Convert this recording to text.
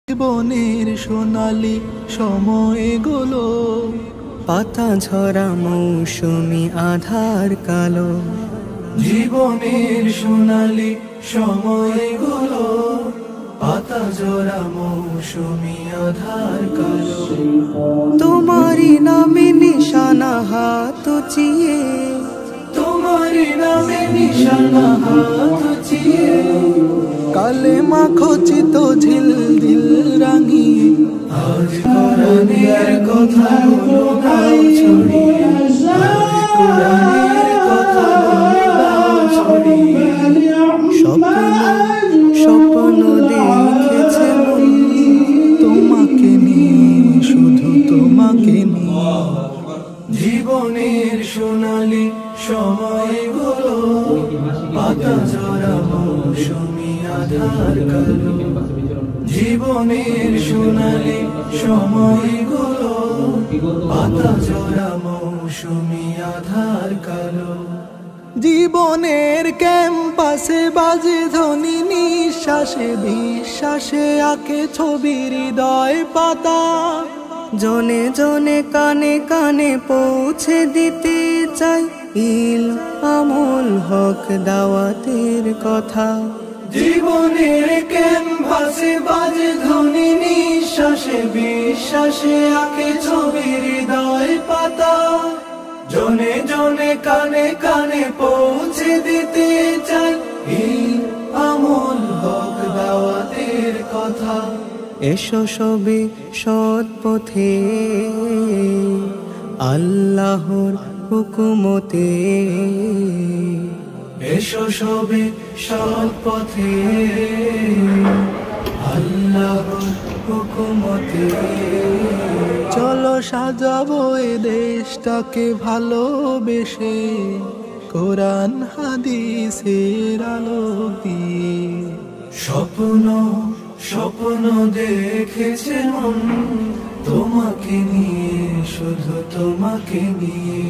জীবনের সোনালি সময়গুলো পাতা ঝরা মৌসুমি আধার কালো। জীবনের সোনালি সময়গুলো পাতা ঝরা মৌসুমি আধার কালো। তোমারই নামে নিশানা হাত উঁচিয়ে, তোমারই নামে নিশানা হাত উঁচিয়ে, কালেমা খচিত ঝিল দিল রাঙিয়ে, আজ কোরআনের কথাগুলো দাও ছড়িয়ে, আজ কোরআনের কথাগুলো দাও ছড়িয়ে। স্বপ্ন দেখেছে মন তোমাকে নিয়ে, শুধু তোমাকে নিয়ে। জীবনের সোনালি সময়গুলো পাতা ঝরা মৌসুমি আধার কালো। জীবনের সোনালি সময়গুলো পাতা ঝরা মৌসুমি আধার কালো। জীবনের ক্যাম্পাসে বাজে ধ্বনি নিঃশ্বাসে, বিশ্বাসে আঁকে ছবি হৃদয় পাতা। জনে জনে কানে কানে পৌঁছে দিতে চাই ইল আমল হক দাওয়াতের কথা। জীবনের ক্যানভাসে বাজে ধ্বনি নিঃশ্বাসে, বিশ্বাসে আঁকে ছবি হৃদয় পাতা। জনে জনে কানে কানে পৌঁছে দিতে চাই ইল আমল হক দাওয়াতের কথা। এসো সবে সৎ পথে আল্লাহর হুকুমতে, এসো সবে সৎ পথে আল্লাহর হুকুমতে। চলো সাজাবো এ দেশটাকে ভালোবেসে, কোরআন হাদিসের আলো দিয়ে। স্বপ্ন স্বপ্ন দেখেছে মন তোমাকে নিয়ে, শুধু তোমাকে নিয়ে।